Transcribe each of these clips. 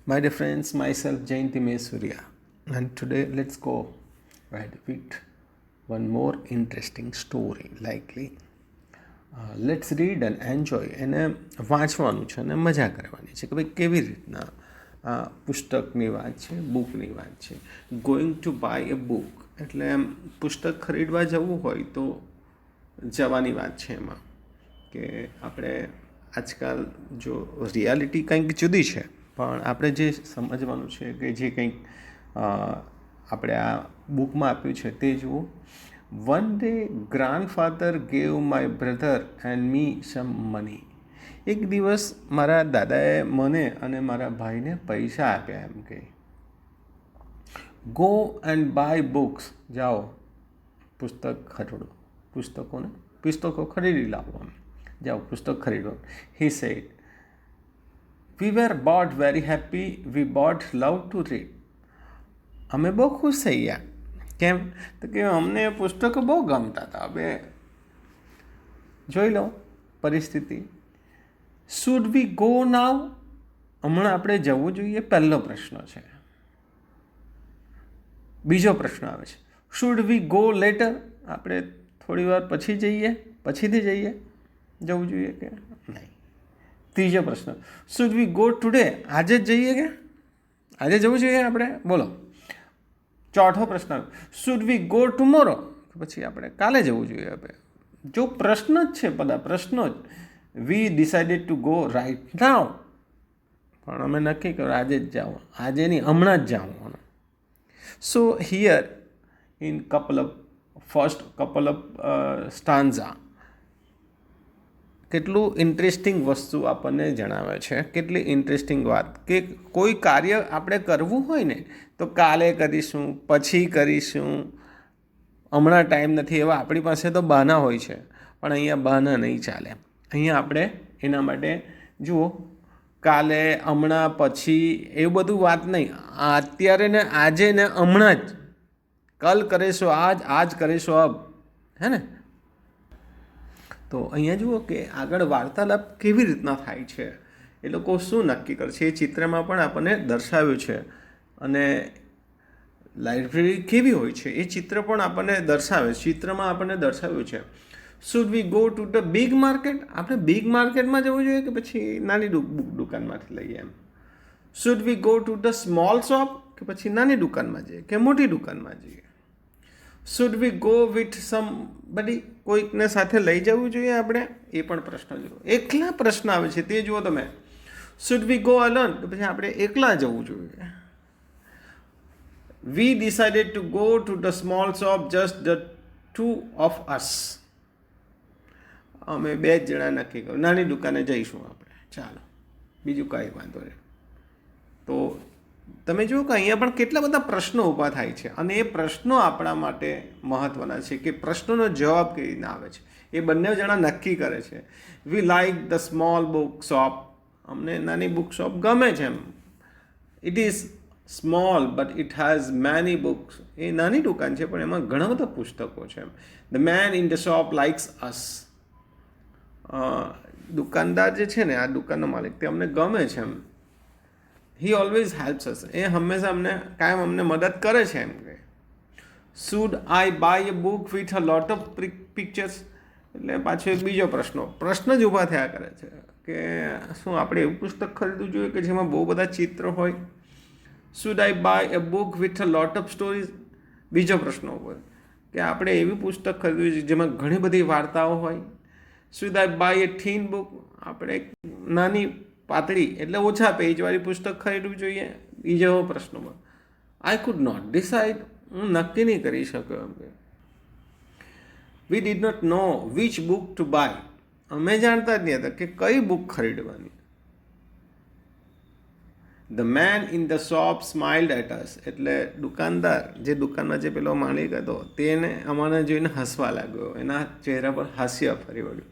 My dear friends, myself Jayanti Surya, and today let's go ahead with one more interesting story. Likely, let's read and enjoy. એને વાંચવાનું છે અને મજા કરવાની છે કે ભાઈ કેવી રીતના પુસ્તકની વાત છે, બુકની વાત છે. Going to buy a book એટલે પુસ્તક ખરીદવા જવું હોય તો જવાની વાત છે એમાં કે આપણે આજકાલ જો રિયાલિટી કંઈક જુદી છે પણ આપણે જે સમજવાનું છે કે જે કંઈક આપણે આ બુકમાં આપ્યું છે તે જુઓ. One day grandfather gave my brother and me some money. એક દિવસ મારા દાદાએ મને અને મારા ભાઈને પૈસા આપ્યા એમ કે ગો એન્ડ બાય બુક્સ, જાઓ પુસ્તક ખરીદો, પુસ્તકો ખરીદી લાવો, જાઓ પુસ્તક ખરીદો. He said we were bought very happy, we bought love to read. અમે બહુ ખુશ થઈ ગયા. કેમ તો કે અમને પુસ્તકો બહુ ગમતા હતા. હવે જોઈ લો પરિસ્થિતિ. Should we go now? હમણાં આપણે જવું જોઈએ? પહેલો પ્રશ્ન છે. બીજો પ્રશ્ન આવે છે શુડ વી ગો લેટર? આપણે થોડી વાર પછી જઈએ, પછીથી જવું જોઈએ કે નહીં? ત્રીજો પ્રશ્ન શુડ વી ગો ટુડે? આજે જ જઈએ કે આજે જવું જોઈએ આપણે? બોલો. ચોથો પ્રશ્ન શુડ વી ગો ટુમોરો? પછી આપણે કાલે જવું જોઈએ? હવે જો પ્રશ્ન જ છે, બધા પ્રશ્નો જ. We decided to go right now, પણ અમે નક્કી કર્યું આજે જ જાઓ, આજે નહીં હમણાં જ જાઓ. સો here in first couple of stanza કેટલું ઇન્ટરેસ્ટિંગ વસ્તુ આપણને જણાવે છે, કેટલી ઇન્ટરેસ્ટિંગ વાત કે કોઈ કાર્ય આપણે કરવું હોય ને તો કાલે કરીશું, પછી કરીશું, હમણાં ટાઈમ નથી, એવા આપણી પાસે તો બહાના હોય છે. પણ અહીંયા બહાના નહીં ચાલે. અહીંયા આપણે એના માટે જુઓ કાલે, હમણાં, પછી એવું બધું વાત નહીં. અત્યારે ને આજે ને હમણાં જ. કલ કરીશું આજ, આજ કરીશું અબ, હે ને? તો અહીંયા જુઓ કે આગળ વાર્તાલાપ કેવી રીતના થાય છે, એ લોકો શું નક્કી કરશે એ ચિત્રમાં પણ આપણને દર્શાવ્યું છે. અને લાઇબ્રેરી કેવી હોય છે એ ચિત્ર પણ આપણને ચિત્રમાં આપણને દર્શાવ્યું છે. Should we go to the big market? આપણે બિગ માર્કેટમાં જવું જોઈએ કે પછી નાની દુકાનમાંથી લઈએ એમ? Should we go to the small shop? કે પછી નાની દુકાનમાં જઈએ કે મોટી દુકાનમાં જઈએ? Should we go with somebody? કોઈકને સાથે લઈ જવું જોઈએ આપણે? એ પણ પ્રશ્ન જુઓ. એકલા પ્રશ્ન આવે છે તે જુઓ તમે. Should we go alone? તો પછી આપણે એકલા જવું જોઈએ. We decided to go to the small shop just the two of us. અમે બે જ જણા નક્કી કર્યું નાની દુકાને જઈશું આપણે, ચાલો, બીજું કાંઈ વાંધો નહીં. તો તમે જુઓ કે અહીંયા પણ કેટલા બધા પ્રશ્નો ઊભા થાય છે અને એ પ્રશ્નો આપણા માટે મહત્ત્વના છે કે પ્રશ્નોનો જવાબ કેવી રીતના આવે છે એ બંને જણા નક્કી કરે છે. We like the small book shop? અમને નાની બુક શોપ ગમે છે એમ. It is small but it has many books. એ નાની દુકાન છે પણ એમાં ઘણા બધા પુસ્તકો છે એમ. The man in the shop likes us. દુકાનદાર જે છે ને, આ દુકાનનો માલિક, તે અમને ગમે છે એમ. હી ઓલવેઝ હેલ્પ્સ અસ. એ હંમેશા કાયમ અમને મદદ કરે છે એમ કે. Should I buy a book with a lot of pictures? એટલે પાછો એક બીજો પ્રશ્ન જ ઊભા થયા કરે છે કે શું આપણે એવું પુસ્તક ખરીદવું જોઈએ કે જેમાં બહુ બધા ચિત્રો હોય? Should I buy a book with a lot of stories? બીજો પ્રશ્ન હોય કે આપણે એવી પુસ્તક ખરીદવી જોઈએ જેમાં ઘણી બધી વાર્તાઓ હોય? Should I buy a thin book? આપણે નાની પાતળી એટલે ઓછા પેજવાળી પુસ્તક ખરીદવું જોઈએ? બીજો પ્રશ્ન. I could not decide. હું નક્કી નહીં કરી શક્યો એમ કે. We did not know which book to buy. અમે જાણતા જ નહીં હતા કે કઈ બુક ખરીદવાની. The man in the shop smiled at us. એટલે દુકાનદાર, જે દુકાનમાં જે પેલો માલિક હતો, તેને અમારે જોઈને હસવા લાગ્યો. એના ચહેરા પર હાસ્ય ફરી વળ્યું.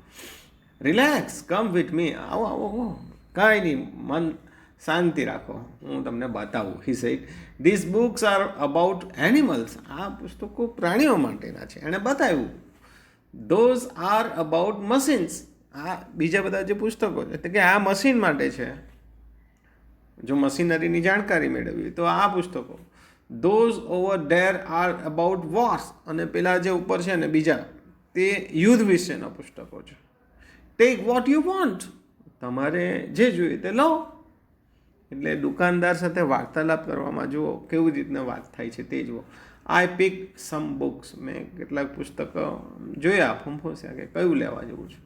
Relax, come with me. આવો આવો, કાંઈ નહીં, મન શાંતિ રાખો, હું તમને બતાવું. He said this books are about animals. આ પુસ્તકો પ્રાણીઓ માટેના છે. એણે બતાવ્યું. Those are about machines. આ બીજા બધા જે પુસ્તકો છે કે આ મશીન માટે છે. જો મશીનરીની જાણકારી મેળવવી તો આ પુસ્તકો. Those over there are about wars, અને પેલા જે ઉપર છે ને બીજા તે યુદ્ધ વિશેના પુસ્તકો છે. ટેક વોટ યુ વોન્ટ, તમારે જે જોઈએ તે લો. એટલે દુકાનદાર સાથે વાર્તાલાપ કરવામાં જુઓ કેવી રીતના વાત થાય છે તે જુઓ. આઈ પિક સમ બુક્સ, મેં કેટલાક પુસ્તકો જોયા ફંફોસ્યા કે કયું લેવા જેવું છે.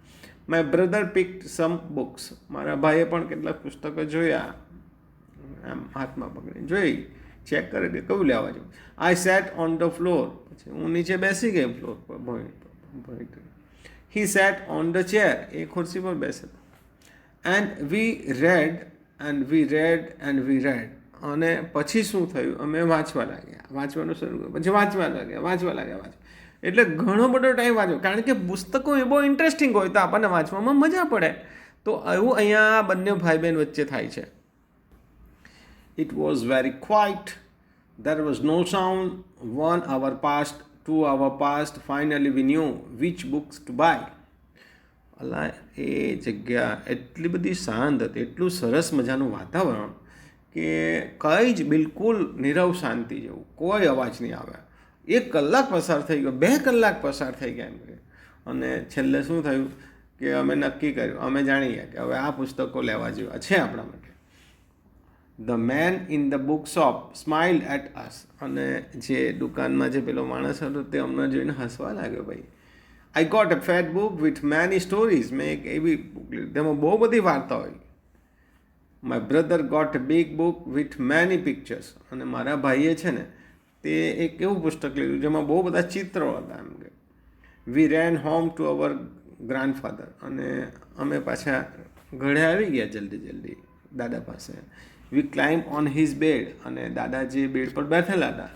My brother pick some books, મારા ભાઈએ પણ કેટલાક પુસ્તકો જોયા, આમ હાથમાં પકડીને જોઈ, ચેક કરે કે કયું લેવા જેવું. આઈ સેટ ઓન ધ ફ્લોર, પછી હું નીચે બેસી ગઈ ફ્લોર પર ભોંય. હી સેટ ઓન ધ ચેર, એ ખુરશી પર બેસે. And we red and we red and we red, અને પછી શું થયું, અમે વાંચવા લાગ્યા, વાંચવાનું શરૂ કર્યું, પછી વાંચવા લાગ્યા. એટલે ઘણો બધો ટાઈમ વાંચ્યો, કારણ કે પુસ્તકો એ બહુ ઇન્ટરેસ્ટિંગ હોય તો આપણને વાંચવામાં મજા પડે. તો એવું અહીંયા બંને ભાઈ બહેન વચ્ચે થાય છે. It was very quite, there was no sound. 1 hour passed, 2 hour passed, finally we knew which books to buy. અલા એ જગ્યા એટલી બધી શાંત હતી, એટલું સરસ મજાનું વાતાવરણ કે કંઈ જ બિલકુલ નીરવ શાંતિ જેવું, કોઈ અવાજ નહીં આવે. 1 કલાક પસાર થઈ ગયો, 2 કલાક પસાર થઈ ગયા એમ. અને છેલ્લે શું થયું કે અમે નક્કી કર્યું, અમે જાણી ગયા કે હવે આ પુસ્તકો લેવા જેવા છે આપણા માટે. The man in the book shop smiled at us, અને જે દુકાનમાં જે પેલો માણસ હતો તે અમને જોઈને હસવા લાગ્યો. ભાઈ, I got a fat book with many stories, મેં એક એવી બુક લીધી તેમાં બહુ બધી વાર્તા હોય. My brother got a big book with many pictures, અને મારા ભાઈએ છે ને તે એક એવું પુસ્તક લીધું જેમાં બહુ બધા ચિત્રો હતા એમ કે. વી રેન હોમ ટુ અવર ગ્રાન્ડફાધર, અને અમે પાછા ઘરે આવી ગયા જલ્દી દાદા પાસે. વી ક્લાઇમ્બ ઓન હિઝ બેડ, અને દાદા જે બેડ પર બેઠેલા હતા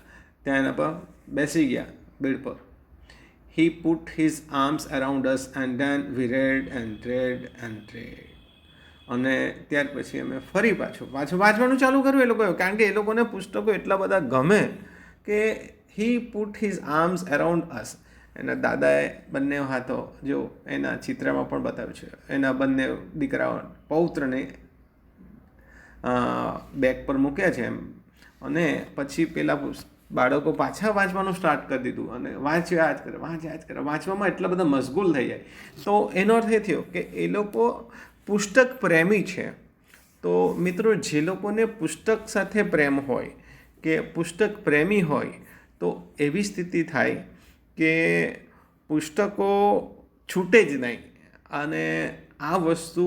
ત્યાં એના પર બેસી ગયા બેડ પર. હી put his arms around us and then we red and red and red. અને ત્યાર પછી અમે ફરી પાછું વાંચવાનું ચાલુ કર્યું એ લોકોએ, કારણ કે એ લોકોને પુસ્તકો એટલા બધા ગમે કે he put his arms around us. એના દાદાએ બંને હાથો, જો એના ચિત્રમાં પણ બતાવ્યું છે, એના બંને દીકરાઓ પૌત્રને બેક પર મૂક્યા છે એમ. અને પછી પેલા બાળકો પાછા વાંચવાનું સ્ટાર્ટ કરી દીધું, અને વાંચ્યા જ કરે. વાંચવામાં એટલા બધા મશગુલ થઈ જાય. તો એનો અર્થ એ થયો કે એ લોકો પુસ્તક પ્રેમી છે. તો મિત્રો, જે લોકોને પુસ્તક સાથે પ્રેમ હોય કે પુસ્તક પ્રેમી હોય, તો એવી સ્થિતિ થાય કે પુસ્તકો છૂટે જ નહીં. અને આ વસ્તુ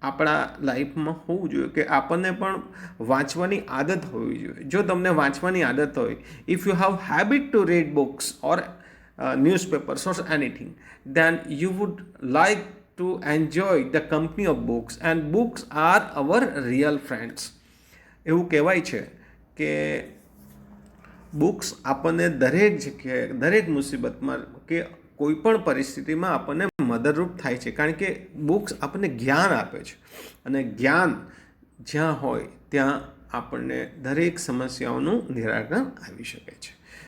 આપણા લાઈફમાં હોવું જોઈએ કે આપણને પણ વાંચવાની આદત હોવી જોઈએ. જો તમને વાંચવાની આદત હોય, if you have habit to read books or newspapers or anything, then you would like to enjoy the company of books, and books are our real friends. એવું કહેવાય છે કે બુક્સ આપણને દરેક જગ્યાએ, દરેક મુસીબતમાં કે કોઈ પણ પરિસ્થિતિમાં આપણને મદદરૂપ થાય છે, કારણ કે બુક્સ આપણને જ્ઞાન આપે છે. અને જ્ઞાન જ્યાં હોય ત્યાં આપણને દરેક સમસ્યાઓનું નિરાકરણ આવી શકે છે.